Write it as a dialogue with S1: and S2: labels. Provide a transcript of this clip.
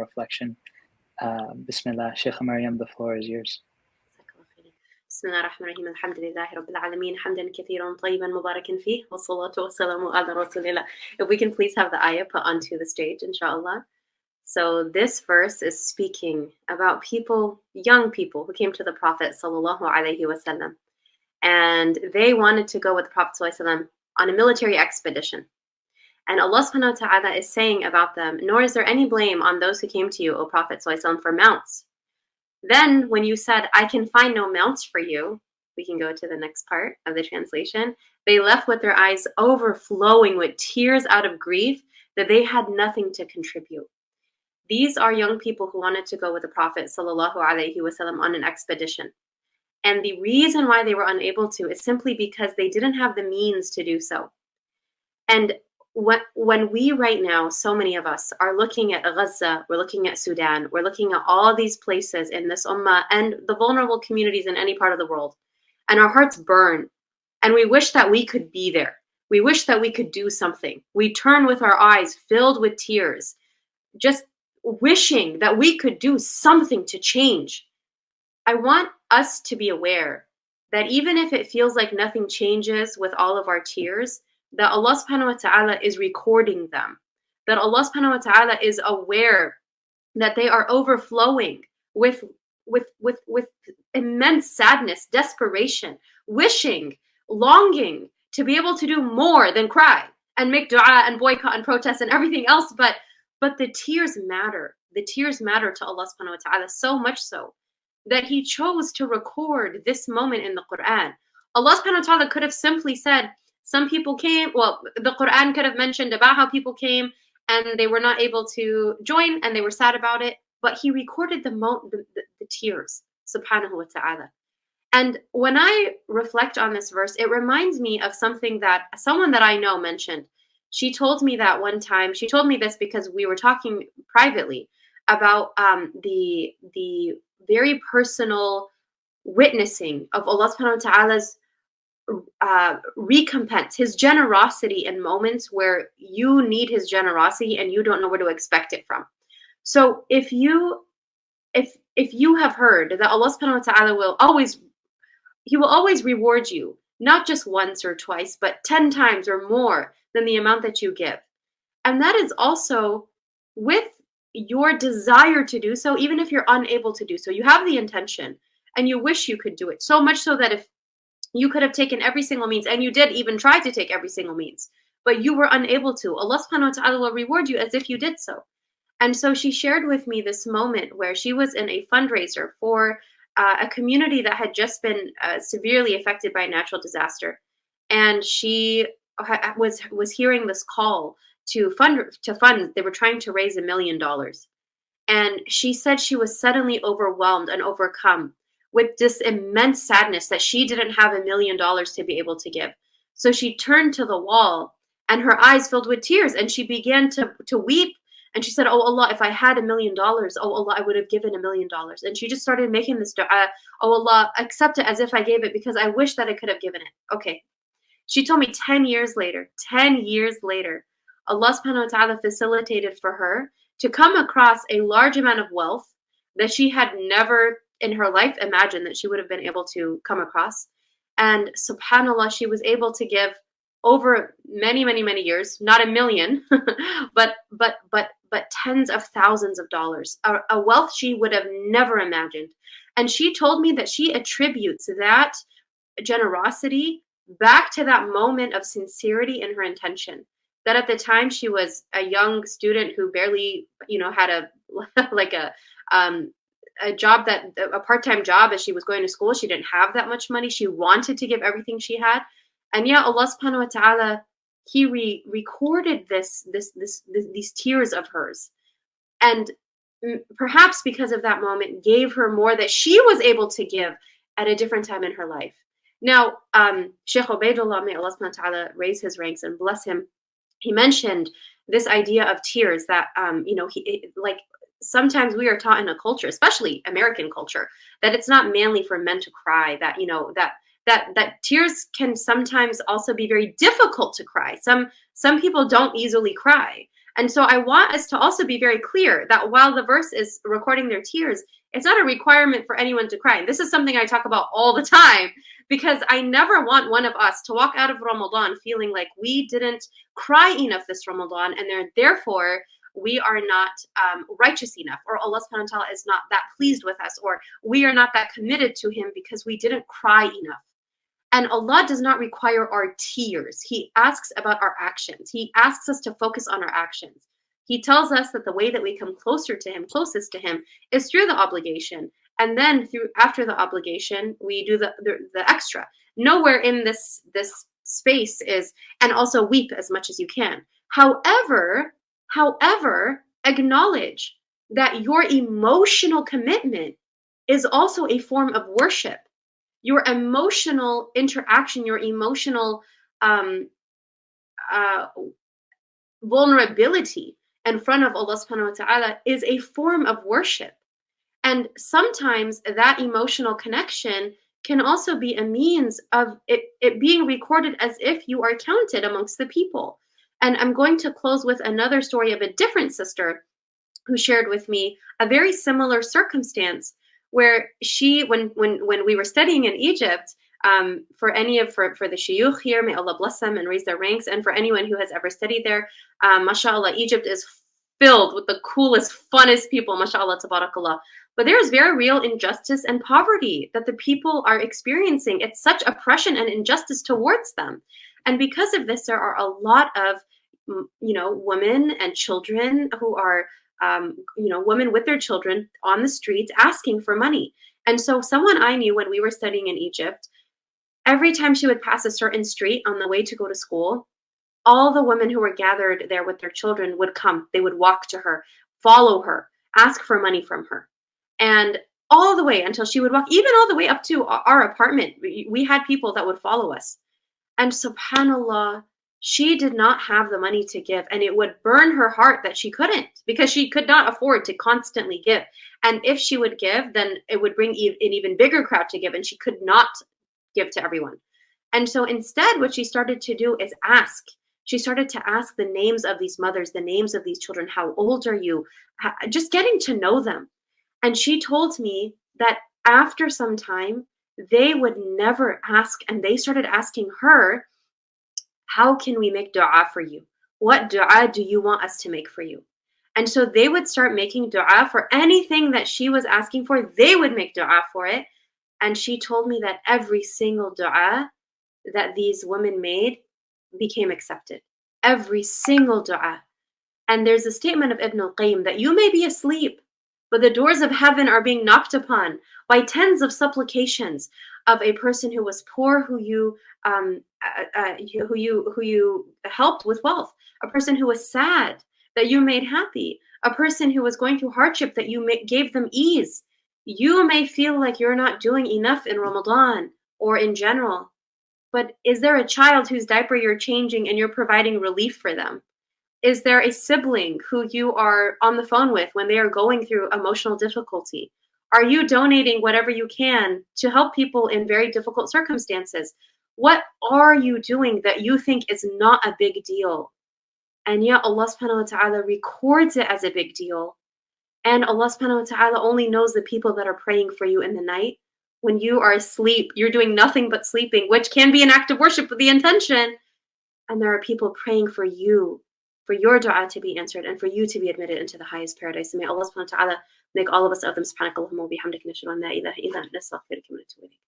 S1: reflection. Bismillah, Sheikh Maryam, the floor is yours.
S2: بسم الله الرحمن الرحيم الحمد لله رب العالمين حمدا كثيرا طيبا مباركا فيه والصلاة والسلام على رسول الله. If we can please have the ayah put onto the stage, inshallah. So this verse is speaking about people, young people who came to the Prophet sallallahu alaihi wasallam, and they wanted to go with the Prophet sallallahu alaihi wasallam on a military expedition. And Allah subhanahu wa ta'ala is saying about them, nor is there any blame on those who came to you, O Prophet sallallahu alaihi wasallam, for mounts. Then when you said, I can find no mounts for you, we can go to the next part of the translation, they left with their eyes overflowing with tears out of grief that they had nothing to contribute. These are young people who wanted to go with the Prophet sallallahu alaihi wasallam on an expedition. And the reason why they were unable to is simply because they didn't have the means to do so. And when we right now, so many of us are looking at Gaza, we're looking at Sudan, we're looking at all these places in this ummah and the vulnerable communities in any part of the world, and our hearts burn, and we wish that we could be there. We wish that we could do something. We turn with our eyes filled with tears, just wishing that we could do something to change. I want us to be aware that even if it feels like nothing changes with all of our tears, that Allah subhanahu wa ta'ala is recording them, that Allah subhanahu wa ta'ala is aware that they are overflowing with immense sadness, desperation, wishing, longing to be able to do more than cry and make dua and boycott and protest and everything else, but the tears matter. The tears matter to Allah subhanahu wa ta'ala, so much so that He chose to record this moment in the Quran. Allah subhanahu wa ta'ala could have simply said, some people came, well, the Quran could have mentioned about how people came and they were not able to join and they were sad about it, but He recorded the tears, subhanahu wa ta'ala. And when I reflect on this verse, it reminds me of something that someone that I know mentioned. She told me that one time, she told me this because we were talking privately about the very personal witnessing of Allah subhanahu wa ta'ala's recompense, His generosity in moments where you need His generosity and you don't know where to expect it from. So if you have heard that Allah subhanahu wa ta'ala will always reward you, not just once or twice, but 10 times or more than the amount that you give. And that is also with your desire to do so, even if you're unable to do so. You have the intention and you wish you could do it, so much so that if you could have taken every single means, and you did even try to take every single means, but you were unable to, Allah subhanahu wa ta'ala will reward you as if you did so. And so she shared with me this moment where she was in a fundraiser for a community that had just been severely affected by a natural disaster. And she was hearing this call to fund. They were trying to raise $1 million. And she said she was suddenly overwhelmed and overcome with this immense sadness that she didn't have $1 million to be able to give. So she turned to the wall and her eyes filled with tears and she began to weep. And she said, oh Allah, if I had $1 million, oh Allah, I would have given $1 million. And she just started making this dua, oh Allah, accept it as if I gave it because I wish that I could have given it. Okay. She told me 10 years later, Allah subhanahu wa ta'ala facilitated for her to come across a large amount of wealth that she had never in her life imagined that she would have been able to come across. And subhanAllah, she was able to give over many, many, many years, not $1 million, but tens of thousands of dollars, a wealth she would have never imagined. And she told me that she attributes that generosity back to that moment of sincerity in her intention. That at the time she was a young student who barely, had a job, a part-time job as she was going to school. She didn't have that much money. She wanted to give everything she had. And yeah, Allah subhanahu wa ta'ala, He recorded these tears of hers. And perhaps because of that moment, gave her more that she was able to give at a different time in her life. Now, Sheikh Ubaidullah, may Allah subhanahu wa ta'ala raise his ranks and bless him, he mentioned this idea of tears that, sometimes we are taught in a culture, especially American culture, that it's not manly for men to cry, that tears can sometimes also be very difficult to cry. Some people don't easily cry. And so I want us to also be very clear that while the verse is recording their tears, it's not a requirement for anyone to cry. And this is something I talk about all the time, because I never want one of us to walk out of Ramadan feeling like we didn't cry enough this Ramadan, and therefore we are not righteous enough, or Allah subhanahu wa ta'ala is not that pleased with us, or we are not that committed to him because we didn't cry enough. And Allah does not require our tears. He asks about our actions. He asks us to focus on our actions. He tells us that the way that we come closer to him, closest to him, is through the obligation. And then after the obligation, we do the extra. Nowhere in this space is, and also weep as much as you can. However, acknowledge that your emotional commitment is also a form of worship. Your emotional interaction, your emotional vulnerability in front of Allah subhanahu wa ta'ala is a form of worship. And sometimes that emotional connection can also be a means of it being recorded as if you are counted amongst the people. And I'm going to close with another story of a different sister who shared with me a very similar circumstance, where she, when we were studying in Egypt, for the shuyukh here, may Allah bless them and raise their ranks, and for anyone who has ever studied there, mashallah, Egypt is filled with the coolest, funnest people, mashallah, tabarakallah. But there is very real injustice and poverty that the people are experiencing. It's such oppression and injustice towards them. And because of this, there are a lot of, women and children who are, women with their children on the streets asking for money. And so someone I knew when we were studying in Egypt, every time she would pass a certain street on the way to go to school, all the women who were gathered there with their children would come. They would walk to her, follow her, ask for money from her. And all the way until she would walk, even all the way up to our apartment. We had people that would follow us. And subhanAllah, she did not have the money to give. And it would burn her heart that she couldn't, because she could not afford to constantly give. And if she would give, then it would bring an even bigger crowd to give. And she could not give to everyone. And so instead, what she started to do is ask. She started to ask the names of these mothers, the names of these children. How old are you? Just getting to know them. And she told me that after some time, they would never ask, and they started asking her, how can we make dua for you? What dua do you want us to make for you? And so they would start making dua for anything that she was asking for. They would make dua for it. And she told me that every single dua that these women made became accepted. Every single dua. And there's a statement of Ibn al-Qayyim that you may be asleep, but the doors of heaven are being knocked upon by tens of supplications of a person who was poor, who you helped with wealth, a person who was sad that you made happy, a person who was going through hardship that you gave them ease. You may feel like you're not doing enough in Ramadan or in general, but is there a child whose diaper you're changing and you're providing relief for them? Is there a sibling who you are on the phone with when they are going through emotional difficulty? Are you donating whatever you can to help people in very difficult circumstances? What are you doing that you think is not a big deal? And yet Allah subhanahu wa ta'ala records it as a big deal. And Allah subhanahu wa ta'ala only knows the people that are praying for you in the night. When you are asleep, you're doing nothing but sleeping, which can be an act of worship with the intention. And there are people praying for you, for your dua to be answered, and for you to be admitted into the highest paradise. And may Allah subhanahu wa ta'ala make all of us of them. Subhanakallahumma wa bihamdika, nashhadu an la ilaha illa anta, nastaghfiruka wa natubu ilayk.